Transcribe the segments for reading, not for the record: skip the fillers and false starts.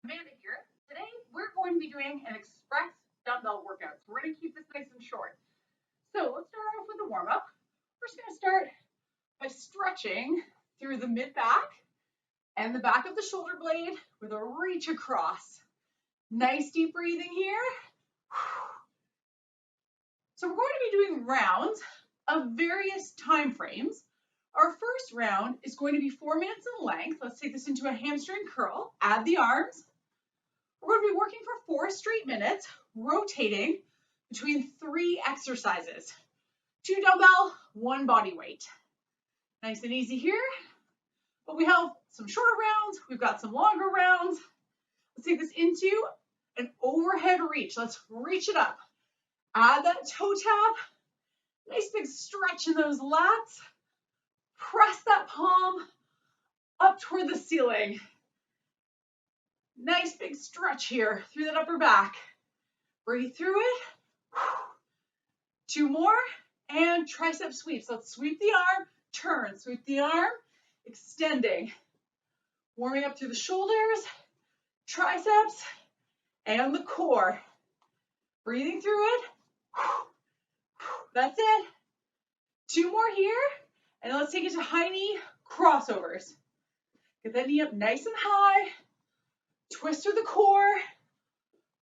Amanda here. Today we're going to be doing an express dumbbell workout. So we're going to keep this nice and short. So let's start off with a warm up. We're just going to start by stretching through the mid back and the back of the shoulder blade with a reach across. Nice deep breathing here. So we're going to be doing rounds of various time frames. Our first round is going to be 4 minutes in length. Let's take this into a hamstring curl. Add the arms. We're going to be working for 4 straight minutes, rotating between 3 exercises. 2 dumbbell, 1 body weight. Nice and easy here. But we have some shorter rounds. We've got some longer rounds. Let's take this into an overhead reach. Let's reach it up. Add that toe tap. Nice big stretch in those lats. Press that palm up toward the ceiling. Nice big stretch here through that upper back. Breathe through it. 2 more and tricep sweeps. Let's sweep the arm, turn, sweep the arm, extending. Warming up through the shoulders, triceps, and the core. Breathing through it. That's it. 2 more here. And let's take it to high knee crossovers. Get that knee up nice and high. Twist through the core.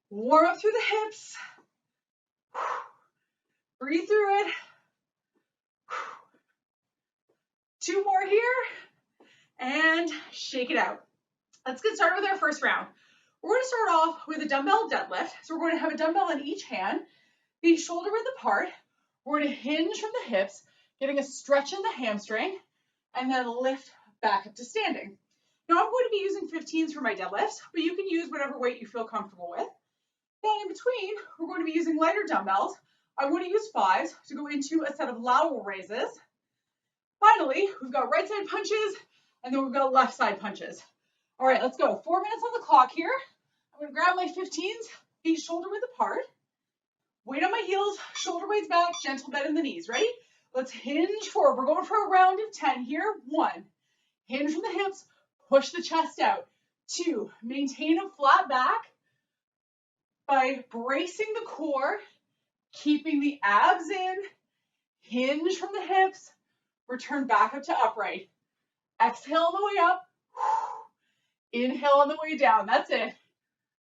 Warm up through the hips. Breathe through it. 2 more here. And shake it out. Let's get started with our first round. We're going to start off with a dumbbell deadlift. So we're going to have a dumbbell in each hand, feet shoulder width apart. We're going to hinge from the hips, getting a stretch in the hamstring, and then lift back up to standing. Now I'm going to be using 15s for my deadlifts, but you can use whatever weight you feel comfortable with. Then in between, we're going to be using lighter dumbbells. I'm going to use 5s to go into a set of lateral raises. Finally, we've got right side punches, and then we've got left side punches. All right, let's go. 4 minutes on the clock here. I'm going to grab my 15s, feet shoulder width apart. Weight on my heels, shoulder blades back, gentle bend in the knees. Ready? Let's hinge forward. We're going for a round of 10 here. 1, hinge from the hips, push the chest out. 2, maintain a flat back by bracing the core, keeping the abs in, hinge from the hips, return back up to upright. Exhale on the way up, inhale on the way down. That's it.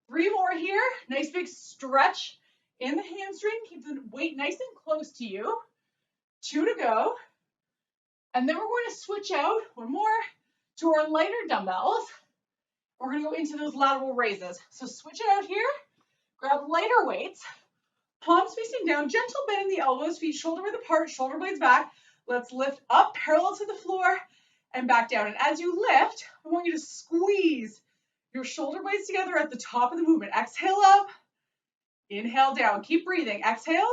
3 more here. Nice big stretch in the hamstring. Keep the weight nice and close to you. 2 to go. And then we're going to switch out 1 more to our lighter dumbbells. We're going to go into those lateral raises. So switch it out here. Grab lighter weights. Palms facing down. Gentle bend in the elbows. Feet shoulder width apart. Shoulder blades back. Let's lift up parallel to the floor and back down. And as you lift, I want you to squeeze your shoulder blades together at the top of the movement. Exhale up. Inhale down. Keep breathing. Exhale.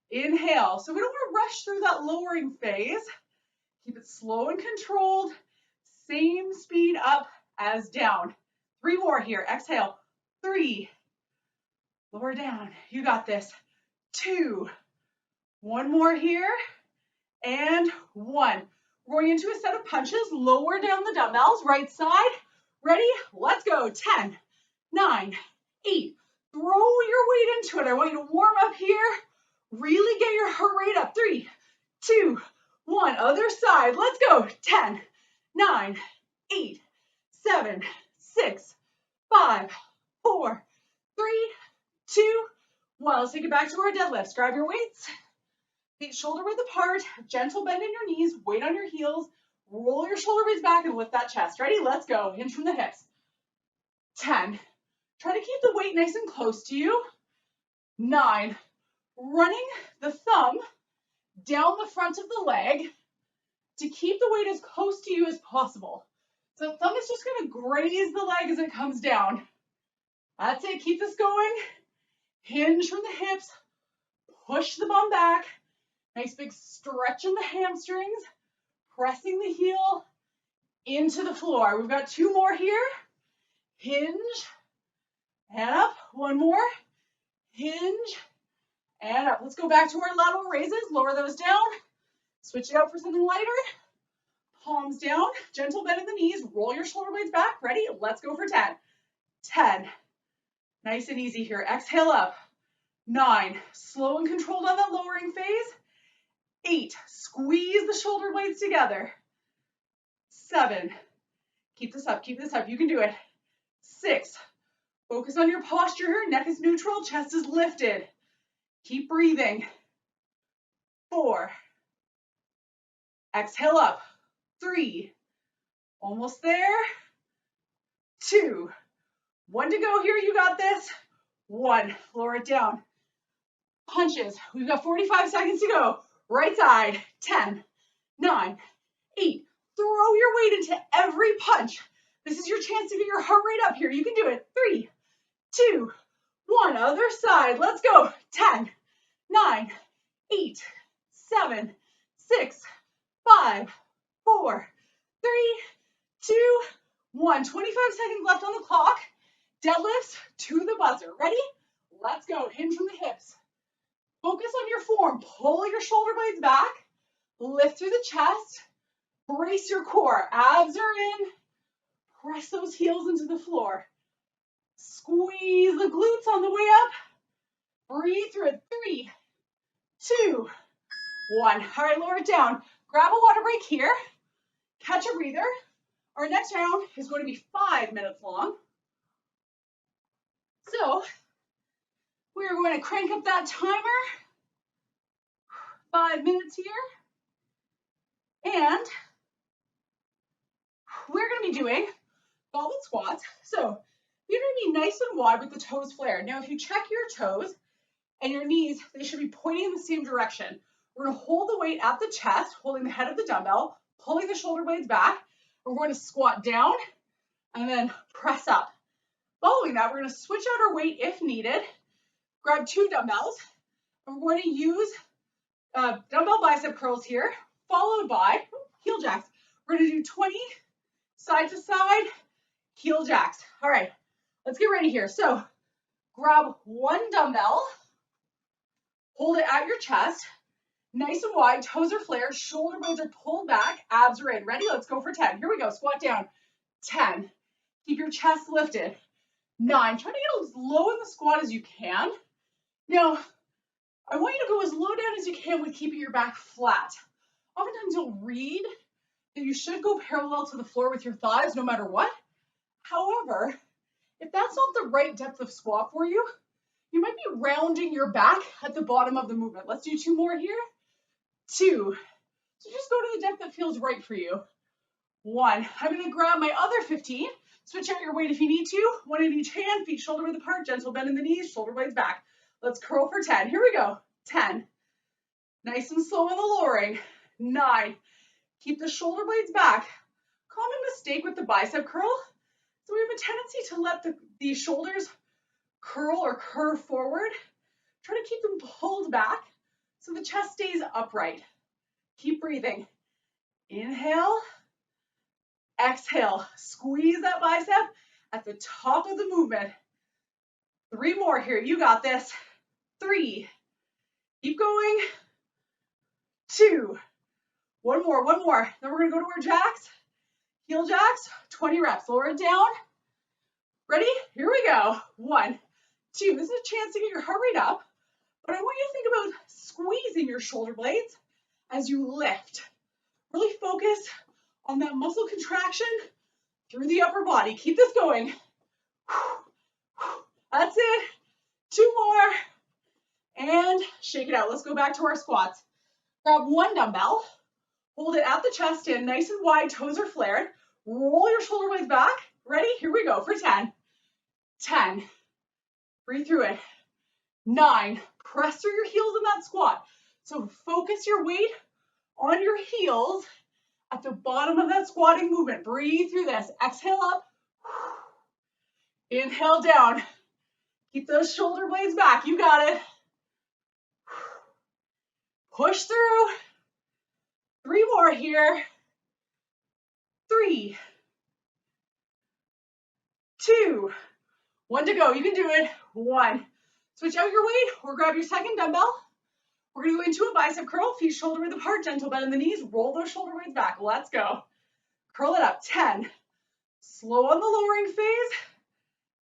Inhale. So we don't want to rush through that lowering phase. Keep it slow and controlled. Same speed up as down. 3 more here. Exhale. 3. Lower down. You got this. 2. 1 more here. And 1. We're going into a set of punches. Lower down the dumbbells. Right side. Ready? Let's go. 10, 9, 8. Throw your weight into it. I want you to warm up here. Really get your heart rate up. 3, 2, 1. Other side. Let's go. 10, 9, 8, 7, 6, 5, 4, 3, 2, 1. Let's take it back to our deadlifts. Grab your weights. Feet shoulder width apart. Gentle bend in your knees. Weight on your heels. Roll your shoulder blades back and lift that chest. Ready? Let's go. Hinge from the hips. 10. Try to keep the weight nice and close to you. 9. Running the thumb down the front of the leg to keep the weight as close to you as possible. So the thumb is just going to graze the leg as it comes down. That's it. Keep this going. Hinge from the hips. Push the bum back. Nice big stretch in the hamstrings. Pressing the heel into the floor. We've got 2 more here. Hinge and up. 1 more. Hinge and up. Let's go back to our lateral raises. Lower those down. Switch it out for something lighter. palms down, gentle bend in the knees, roll your shoulder blades back. Ready? Let's go for 10. 10. Nice and easy here. Exhale up. 9. Slow and controlled on that lowering phase. 8. Squeeze the shoulder blades together. 7. Keep this up. Keep this up. You can do it. 6. Focus on your posture here. Neck is neutral. Chest is lifted. Keep breathing. 4. Exhale up. 3. Almost there. 2. 1 to go here. You got this. 1. Lower it down. Punches. We've got 45 seconds to go. Right side. 10, 9, 8. Throw your weight into every punch. This is your chance to get your heart rate up here. You can do it. 3, 2, 1. Other side. Let's go. 10, 9, 8, 7, 6, 5, 4, 3, 2, 1. 25 seconds left on the clock. Deadlifts to the buzzer. Ready? Let's go. Hinge from the hips. Focus on your form. Pull your shoulder blades back. Lift through the chest. Brace your core. Abs are in. Press those heels into the floor. Squeeze the glutes on the way up. Breathe through it. 3, 2, 1. All right, lower it down. Grab a water break here. Catch a breather. Our next round is going to be 5 minutes long. So we're going to crank up that timer. 5 minutes here. And we're going to be doing goblet squats. So you're going to be nice and wide with the toes flared. Now, if you check your toes and your knees, they should be pointing in the same direction. We're going to hold the weight at the chest, holding the head of the dumbbell, pulling the shoulder blades back. We're going to squat down and then press up. Following that, we're going to switch out our weight if needed. Grab 2 dumbbells. And we're going to use dumbbell bicep curls here, followed by heel jacks. We're going to do 20 side to side heel jacks. All right, let's get ready here. So grab 1 dumbbell, hold it at your chest, nice and wide, toes are flared, shoulder blades are pulled back, abs are in. Ready? Let's go for 10. Here we go. Squat down. 10. Keep your chest lifted. 9. Try to get as low in the squat as you can. Now, I want you to go as low down as you can with keeping your back flat. Oftentimes you'll read that you should go parallel to the floor with your thighs no matter what. However, if that's not the right depth of squat for you, you might be rounding your back at the bottom of the movement. Let's do 2 more here. 2. So just go to the depth that feels right for you. 1. I'm going to grab my other 15. Switch out your weight if you need to. 1 in each hand, feet shoulder width apart, gentle bend in the knees, shoulder blades back. Let's curl for 10. Here we go. 10. Nice and slow in the lowering. 9. Keep the shoulder blades back. Common mistake with the bicep curl. So we have a tendency to let the shoulders curl or curve forward. Try to keep them pulled back so the chest stays upright. Keep breathing. Inhale. Exhale. Squeeze that bicep at the top of the movement. 3 more here. You got this. 3. Keep going. 2. 1 more. 1 more. Then we're going to go to our jacks. Heel jacks. 20 reps. Lower it down. Ready? Here we go. 1, 2. This is a chance to get your heart rate up. But I want you to think about squeezing your shoulder blades as you lift. Really focus on that muscle contraction through the upper body. Keep this going. That's it. 2 more. And shake it out. Let's go back to our squats. Grab 1 dumbbell. Hold it at the chest in, nice and wide, toes are flared. Roll your shoulder blades back. Ready? Here we go for 10. 10. Breathe through it. 9. Press through your heels in that squat. So focus your weight on your heels at the bottom of that squatting movement. Breathe through this. Exhale up. Inhale down. Keep those shoulder blades back. You got it. Push through. 3 more here. 3, 2, 1 to go. You can do it. 1. Switch out your weight or grab your second dumbbell. We're going to go into a bicep curl. Feet shoulder width apart. Gentle bend in the knees. Roll those shoulder blades back. Let's go. Curl it up. 10. Slow on the lowering phase.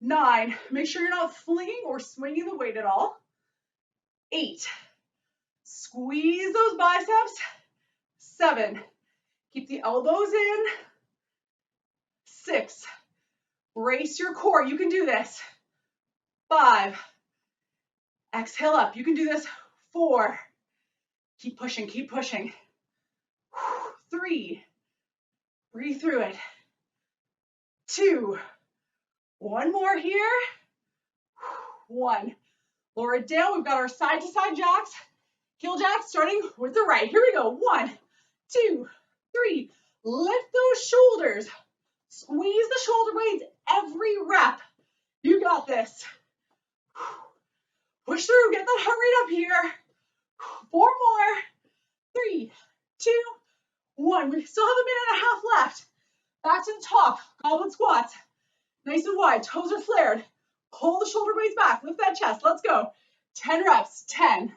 9. Make sure you're not flinging or swinging the weight at all. 8. Squeeze those biceps. 7. Keep the elbows in. 6. Brace your core. You can do this. 5. Exhale up. You can do this. 4. Keep pushing. Keep pushing. 3. Breathe through it. 2. One more here. 1. Lower it down. We've got our side to side jacks. Heel jacks starting with the right. Here we go. 1, 2, 3. Lift those shoulders. Squeeze the shoulder blades every rep. You got this. Push through. Get that heart rate up here. 4 more. 3, 2, 1. We still have a minute and a half left. Back to the top. Goblet squats. Nice and wide. Toes are flared. Pull the shoulder blades back. Lift that chest. Let's go. 10 reps. 10.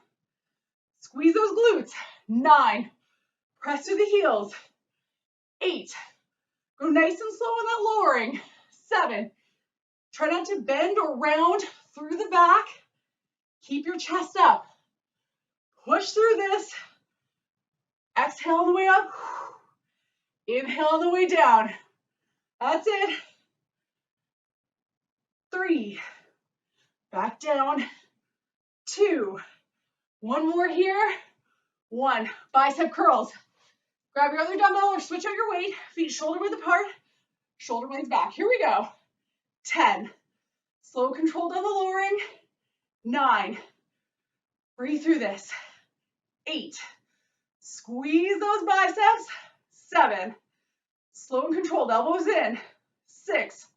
Squeeze those glutes. 9. Press through the heels. 8. Go nice and slow on that lowering. 7. Try not to bend or round through the back. Keep your chest up. Push through this. Exhale on the way up. Inhale on the way down. That's it. 3. Back down. 2. One more here. 1. Bicep curls. Grab your other dumbbell or switch out your weight. Feet shoulder width apart. Shoulder blades back. Here we go. 10. Slow control down the lowering. 9. Breathe through this. 8. Squeeze those biceps. 7. Slow and controlled. Elbows in. 6.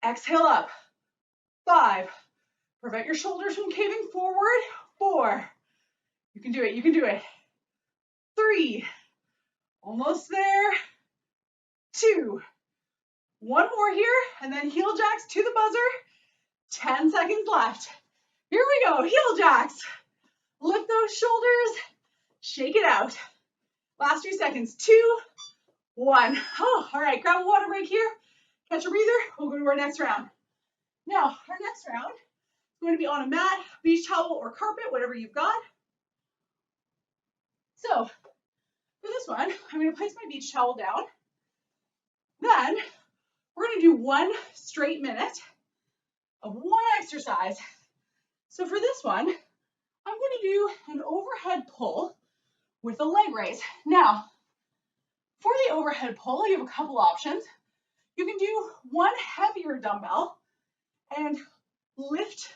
Exhale up. 5. Prevent your shoulders from caving forward. 4. You can do it. You can do it. 3. Almost there. 2. One more here, and then heel jacks to the buzzer. 10 seconds left. Here we go. Heel jacks. Lift those shoulders. Shake it out. Last 3 seconds. 2, 1. Oh, all right. Grab a water break here. Catch a breather. We'll go to our next round. Now, our next round is going to be on a mat, beach towel, or carpet, whatever you've got. So, for this one, I'm going to place my beach towel down. Then, we're going to do 1 straight minute of 1 exercise. So for this one, I'm going to do an overhead pull with a leg raise. Now, for the overhead pull, you have a couple options. You can do 1 heavier dumbbell and lift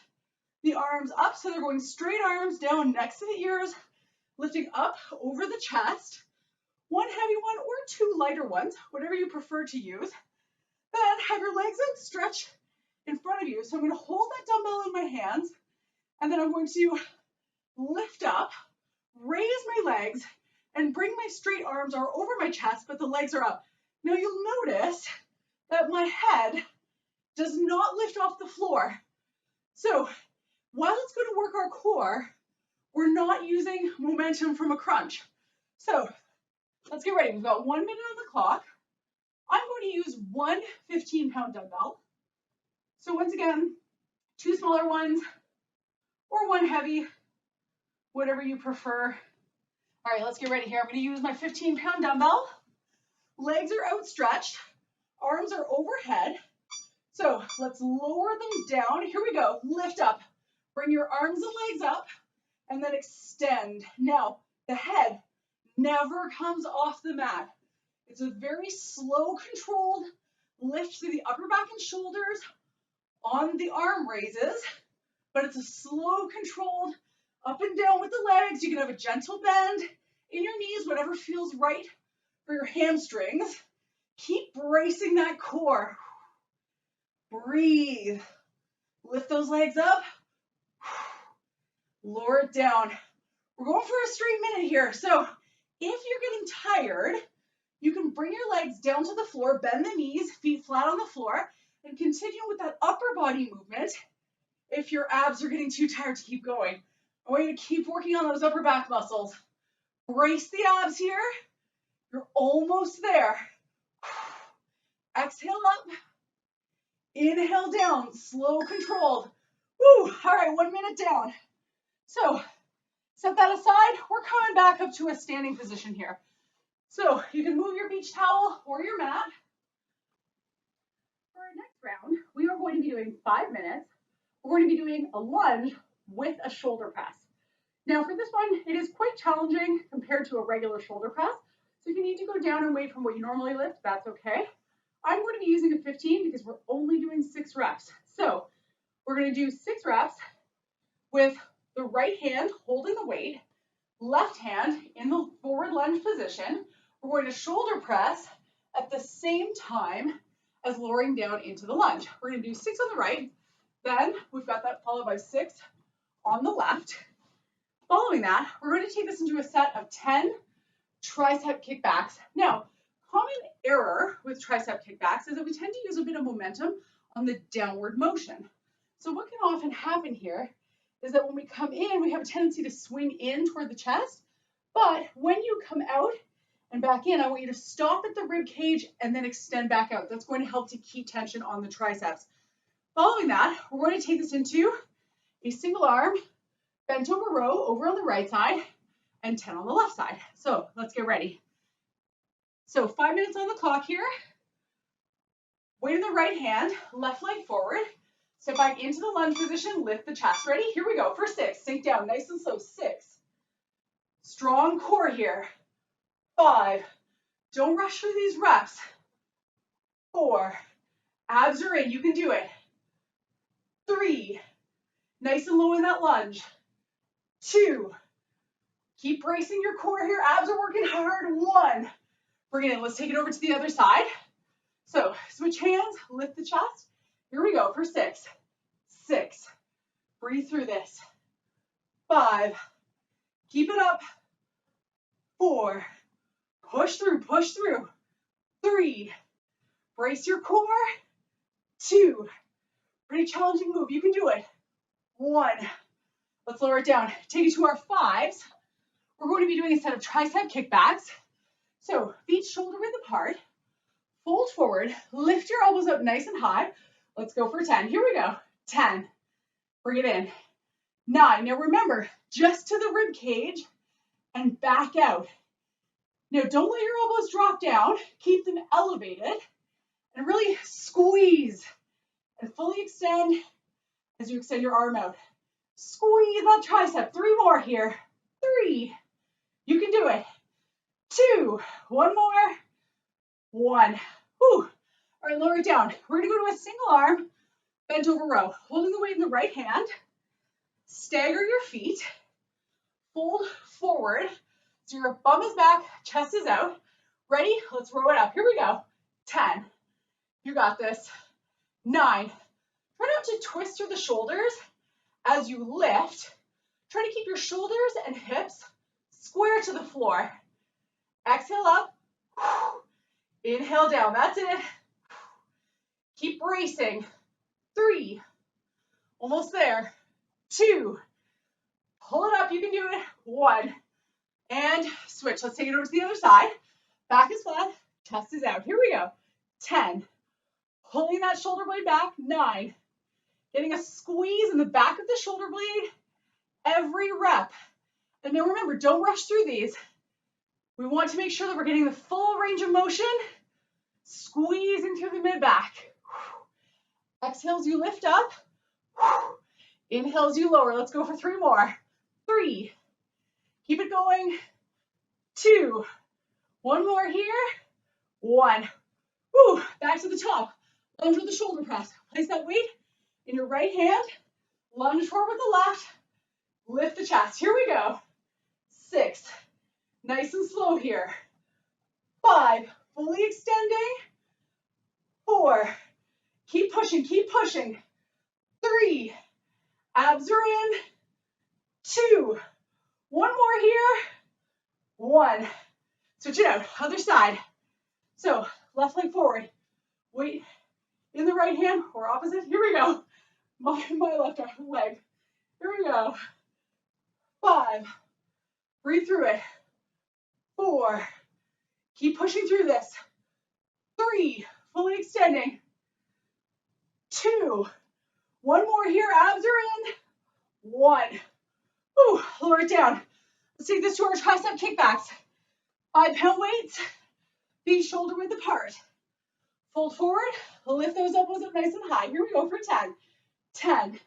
the arms up so they're going straight arms down next to the ears, lifting up over the chest. 1 heavy one or 2 lighter ones, whatever you prefer to use. Then have your legs outstretched in front of you. So I'm going to hold that dumbbell in my hands, and then I'm going to lift up, raise my legs, and bring my straight arms are over my chest, but the legs are up. Now you'll notice that my head does not lift off the floor. So while it's going to work our core, we're not using momentum from a crunch. So let's get ready. We've got 1 minute on the clock. I'm going to use 1 15-pound dumbbell. So once again, 2 smaller ones or 1 heavy, whatever you prefer. All right, let's get ready here. I'm going to use my 15-pound dumbbell. Legs are outstretched. Arms are overhead. So let's lower them down. Here we go. Lift up. Bring your arms and legs up and then extend. Now, the head never comes off the mat. It's a very slow, controlled lift through the upper back and shoulders on the arm raises, but it's a slow, controlled up and down with the legs. You can have a gentle bend in your knees, whatever feels right for your hamstrings. Keep bracing that core. Breathe. Lift those legs up. Lower it down. We're going for a straight minute here. So if you're getting tired, you can bring your legs down to the floor, bend the knees, feet flat on the floor, and continue with that upper body movement if your abs are getting too tired to keep going. I want you to keep working on those upper back muscles. Brace the abs here. You're almost there. Exhale up. Inhale down, slow, controlled. Woo, all right, 1 minute down. So set that aside. We're coming back up to a standing position here. So you can move your beach towel or your mat. For our next round, we are going to be doing 5 minutes. We're going to be doing a lunge with a shoulder press. Now for this one, it is quite challenging compared to a regular shoulder press. So if you need to go down and weight from what you normally lift, that's okay. I'm going to be using a 15 because we're only doing 6 reps. So we're going to do 6 reps with the right hand holding the weight, left hand in the forward lunge position. We're going to shoulder press at the same time as lowering down into the lunge. We're going to do 6 on the right. Then we've got that followed by 6 on the left. Following that, we're going to take this into a set of 10 tricep kickbacks. Now, common error with tricep kickbacks is that we tend to use a bit of momentum on the downward motion. So what can often happen here is that when we come in, we have a tendency to swing in toward the chest. But when you come out and back in, I want you to stop at the rib cage and then extend back out. That's going to help to keep tension on the triceps. Following that, we're going to take this into a single arm bent over row over on the right side and 10 on the left side. So let's get ready. So 5 minutes on the clock here. Weight in the right hand, left leg forward. Step back into the lunge position, lift the chest. Ready? Here we go for 6. Sink down nice and slow. 6. Strong core here. 5. Don't rush through these reps. 4. Abs are in. You can do it. 3. Nice and low in that lunge. 2. Keep bracing your core here. Abs are working hard. 1. Bring it in. Let's take it over to the other side. So switch hands, lift the chest. Here we go for 6. 6. Breathe through this. 5. Keep it up. 4. Push through, push through. 3. Brace your core. 2. Pretty challenging move. You can do it. 1. Let's lower it down. Take it to our 5s. We're going to be doing a set of tricep kickbacks. So feet shoulder width apart. Fold forward. Lift your elbows up nice and high. Let's go for 10. Here we go. 10. Bring it in. 9. Now remember, just to the rib cage and back out. Now don't let your elbows drop down. Keep them elevated and really squeeze and fully extend as you extend your arm out. Squeeze that tricep. 3 more here. 3. You can do it. 2. 1 more. 1. Whew. All right, lower it down. We're going to go to a single arm, bent over row, holding the weight in the right hand. Stagger your feet. Fold forward. So your bum is back, chest is out. Ready? Let's row it up. Here we go. 10. You got this. 9. Try not to twist through the shoulders as you lift. Try to keep your shoulders and hips square to the floor. Exhale up. Inhale down. That's it. Keep bracing. 3. Almost there. 2. Pull it up. You can do it. 1. And switch. Let's take it over to the other side. Back is flat. Chest is out. Here we go. 10. Pulling that shoulder blade back. 9. Getting a squeeze in the back of the shoulder blade every rep. And now remember, don't rush through these. We want to make sure that we're getting the full range of motion. Squeezing through the mid-back. Exhales, you lift up. Inhales, you lower. Let's go for 3 more. 3. Keep it going. 2. 1 more here. 1. Woo. Back to the top. Lunge with the shoulder press. Place that weight in your right hand. Lunge forward with the left. Lift the chest. Here we go. 6. Nice and slow here. 5. Fully extending. 4. Keep pushing, keep pushing. 3. Abs are in. 2. 1 more here. 1. Switch it out. Other side. So left leg forward. Weight in the right hand or opposite. Here we go. My left leg. Here we go. 5. Breathe through it. 4. Keep pushing through this. 3. fully extending. 2. One more here, abs are in. 1. Ooh, lower it down. Let's take this to our tricep kickbacks. 5-pound weights, feet shoulder width apart. Fold forward, lift those elbows up nice and high. Here we go for 10. 10,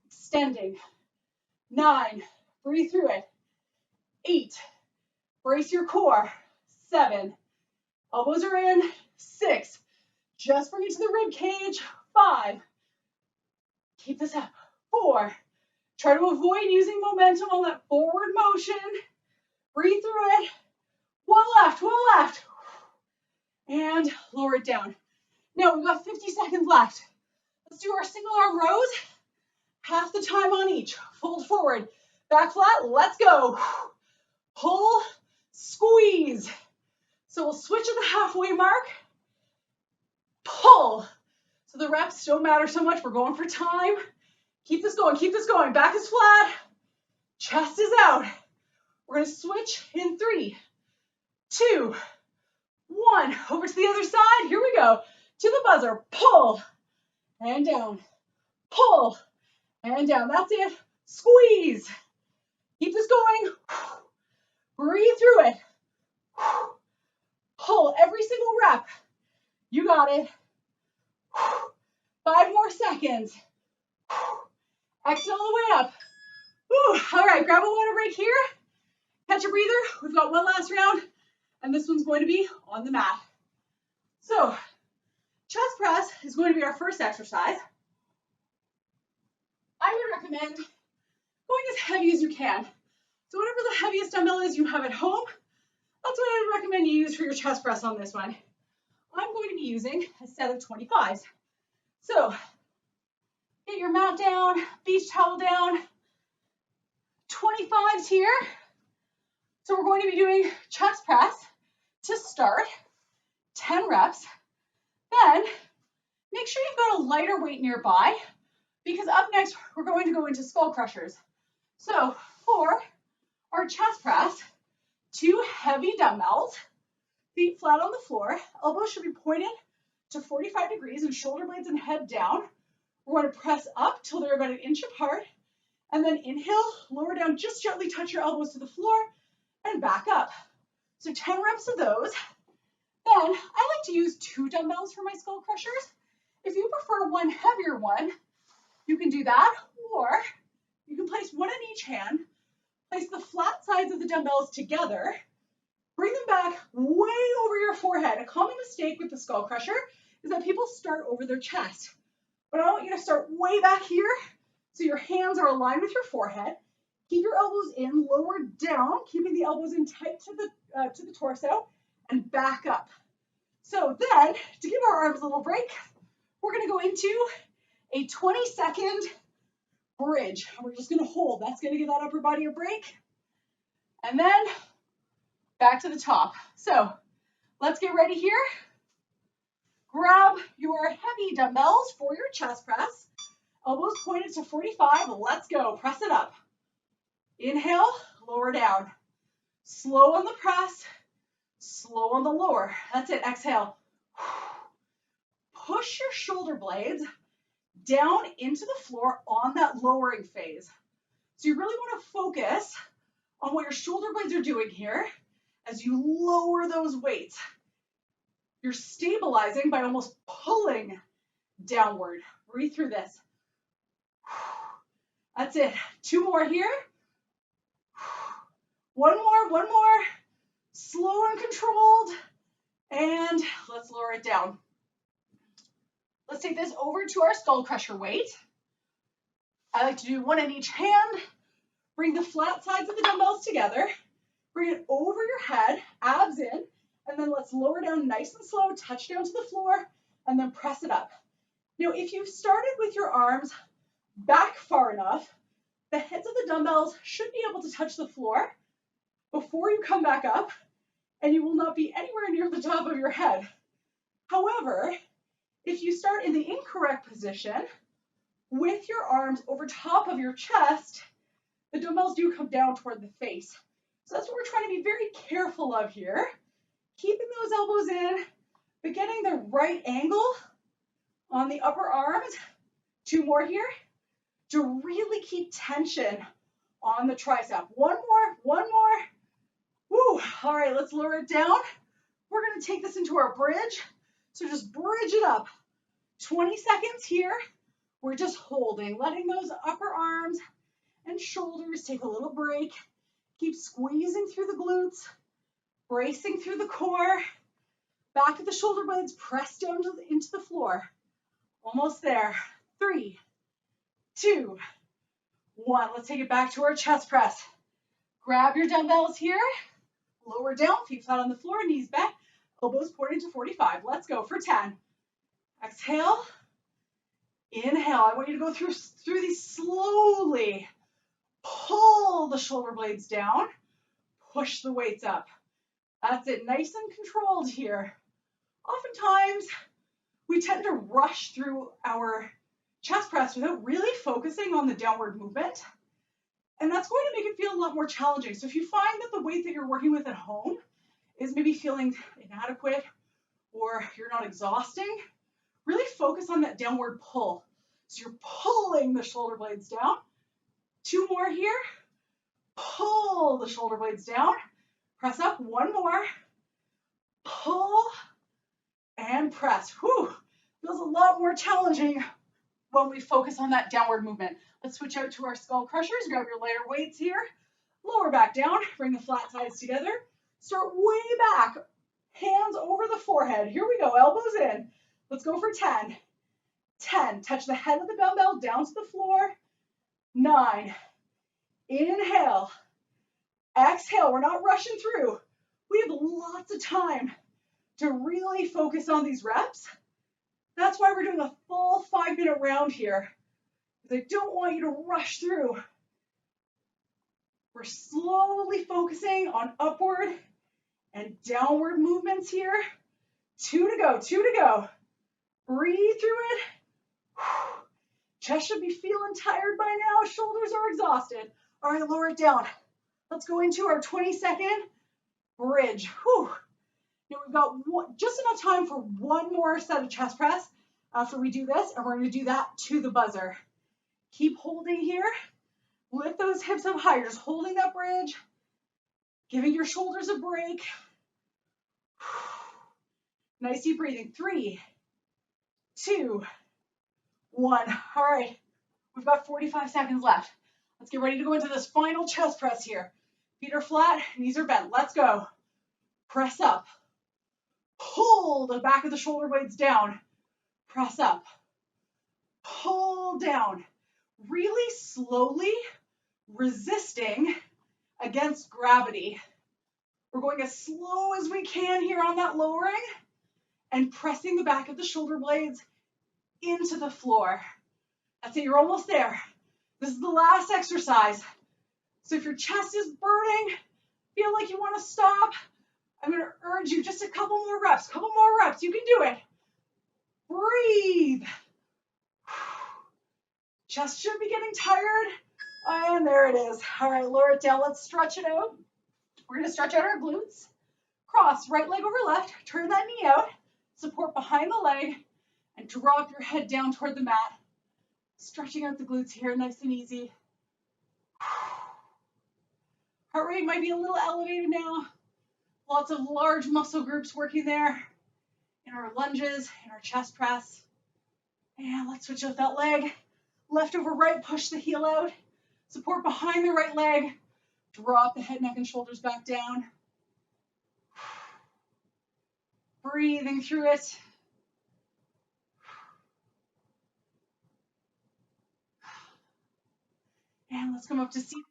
extending. 9, breathe through it. 8, brace your core. 7, elbows are in. 6, just bring it to the rib cage. 5, keep this up. 4, try to avoid using momentum on that forward motion. Breathe through it. One left, and lower it down. Now we've got 50 seconds left. Let's do our single arm rows, half the time on each. Fold forward, back flat, let's go. Pull, squeeze. So we'll switch at the halfway mark. Pull. So the reps don't matter so much, we're going for time. Keep this going, back is flat, chest is out. We're gonna switch in 3, 2, 1, over to the other side. Here we go. To the buzzer. Pull and down. Pull and down. That's it. Squeeze. Keep this going. Breathe through it. Pull every single rep. You got it. 5 more seconds. Exhale all the way up. All right, grab a water break here. Catch a breather. We've got one last round, and this one's going to be on the mat. So, chest press is going to be our first exercise. I would recommend going as heavy as you can. So whatever the heaviest dumbbell is you have at home, that's what I would recommend you use for your chest press on this one. I'm going to be using a set of 25s. So get your mat down, beach towel down, 25s here. So we're going to be doing chest press to start, 10 reps. Then make sure you've got a lighter weight nearby, because up next we're going to go into skull crushers. So for our chest press, 2 heavy dumbbells, feet flat on the floor, elbows should be pointed to 45 degrees and shoulder blades and head down. We're going to press up till they're about an inch apart, and then inhale, lower down, just gently touch your elbows to the floor and back up. So 10 reps of those. Then I like to use 2 dumbbells for my skull crushers. If you prefer one heavier one, you can do that, or you can place one in each hand, place the flat sides of the dumbbells together, bring them back way over your forehead. A common mistake with the skull crusher is that people start over their chest. But I want you to start way back here, so your hands are aligned with your forehead. Keep your elbows in, lower down, keeping the elbows in tight to the torso, and back up. So then, to give our arms a little break, we're going to go into a 20-second bridge. We're just going to hold. That's going to give that upper body a break. And then back to the top. So let's get ready here. Grab your heavy dumbbells for your chest press. Elbows pointed to 45. Let's go. Press it up. Inhale, lower down. Slow on the press, slow on the lower. That's it. Exhale. Push your shoulder blades down into the floor on that lowering phase. So you really want to focus on what your shoulder blades are doing here as you lower those weights. You're stabilizing by almost pulling downward. Breathe through this. That's it. 2 more here. One more. Slow and controlled. And let's lower it down. Let's take this over to our skull crusher weight. I like to do 1 in each hand. Bring the flat sides of the dumbbells together. Bring it over your head, abs in, and then let's lower down nice and slow, touch down to the floor, and then press it up. Now, if you've started with your arms back far enough, the heads of the dumbbells should be able to touch the floor before you come back up, and you will not be anywhere near the top of your head. However, if you start in the incorrect position with your arms over top of your chest, the dumbbells do come down toward the face. So that's what we're trying to be very careful of here. Keeping those elbows in, but getting the right angle on the upper arms. 2 more here to really keep tension on the tricep. One more. Woo. All right, let's lower it down. We're going to take this into our bridge. So just bridge it up. 20 seconds here. We're just holding, letting those upper arms and shoulders take a little break. Keep squeezing through the glutes, bracing through the core. Back of the shoulder blades press down into the floor. Almost there. 3, 2, 1. Let's take it back to our chest press. Grab your dumbbells here. Lower down, feet flat on the floor, knees back, elbows pointing to 45. Let's go for 10. Exhale. Inhale. I want you to go through these slowly. Pull the shoulder blades down. Push the weights up. That's it. Nice and controlled here. Oftentimes, we tend to rush through our chest press without really focusing on the downward movement. And that's going to make it feel a lot more challenging. So if you find that the weight that you're working with at home is maybe feeling inadequate or you're not exhausting, really focus on that downward pull. So you're pulling the shoulder blades down. 2 more here. Pull the shoulder blades down. Press up. 1 more. Pull and press. Whew. Feels a lot more challenging when we focus on that downward movement. Let's switch out to our skull crushers. Grab your lighter weights here. Lower back down. Bring the flat sides together. Start way back. Hands over the forehead. Here we go. Elbows in. Let's go for 10. 10. Touch the head of the dumbbell down to the floor. 9. Inhale. Exhale. We're not rushing through. We have lots of time to really focus on these reps. That's why we're doing a full 5-minute round here. I don't want you to rush through. We're slowly focusing on upward and downward movements here. 2 to go, 2 to go. Breathe through it. Chest should be feeling tired by now. Shoulders are exhausted. All right, lower it down. Let's go into our 20-second bridge. Whew. Now we've got just enough time for 1 more set of chest press after we do this, and we're going to do that to the buzzer. Keep holding here. Lift those hips up higher, just holding that bridge, giving your shoulders a break. Nice deep breathing. 3, 2, 1. All right, we've got 45 seconds left. Let's get ready to go into this final chest press here. Feet are flat, knees are bent. Let's go. Press up. Pull the back of the shoulder blades down. Press up. Pull down. Really slowly resisting against gravity. We're going as slow as we can here on that lowering and pressing the back of the shoulder blades into the floor. That's it, you're almost there. This is the last exercise. So if your chest is burning, feel like you want to stop, I'm going to urge you just a couple more reps. You can do it. Breathe. Chest should be getting tired. And there it is. All right, lower it down. Let's stretch it out. We're going to stretch out our glutes. Cross right leg over left. Turn that knee out. Support behind the leg. And drop your head down toward the mat. Stretching out the glutes here, nice and easy. Heart rate might be a little elevated now. Lots of large muscle groups working there in our lunges, in our chest press. And let's switch out that leg. Left over right, push the heel out. Support behind the right leg. Drop the head, neck, and shoulders back down. Breathing through it. And let's come up to seat.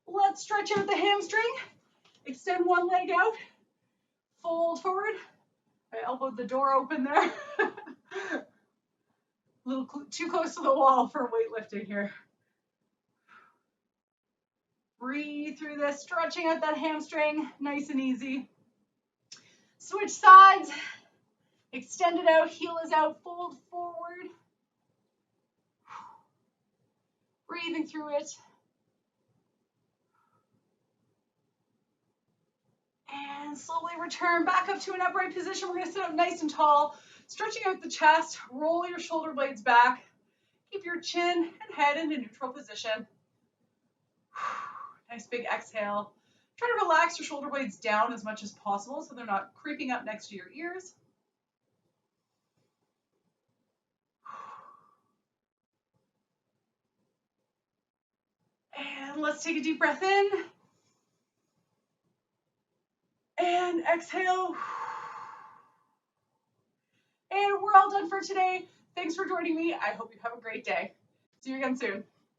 Let's stretch out the hamstring. Extend one leg out. Fold forward. I elbowed the door open there. A little too close to the wall for weightlifting here. Breathe through this, stretching out that hamstring, nice and easy. Switch sides. Extend it out, heel is out, fold forward. Breathing through it. And slowly return back up to an upright position. We're going to sit up nice and tall, stretching out the chest, roll your shoulder blades back. Keep your chin and head in a neutral position. Nice big exhale. Try to relax your shoulder blades down as much as possible so they're not creeping up next to your ears. And let's take a deep breath in. And exhale. And we're all done for today. Thanks for joining me. I hope you have a great day. See you again soon.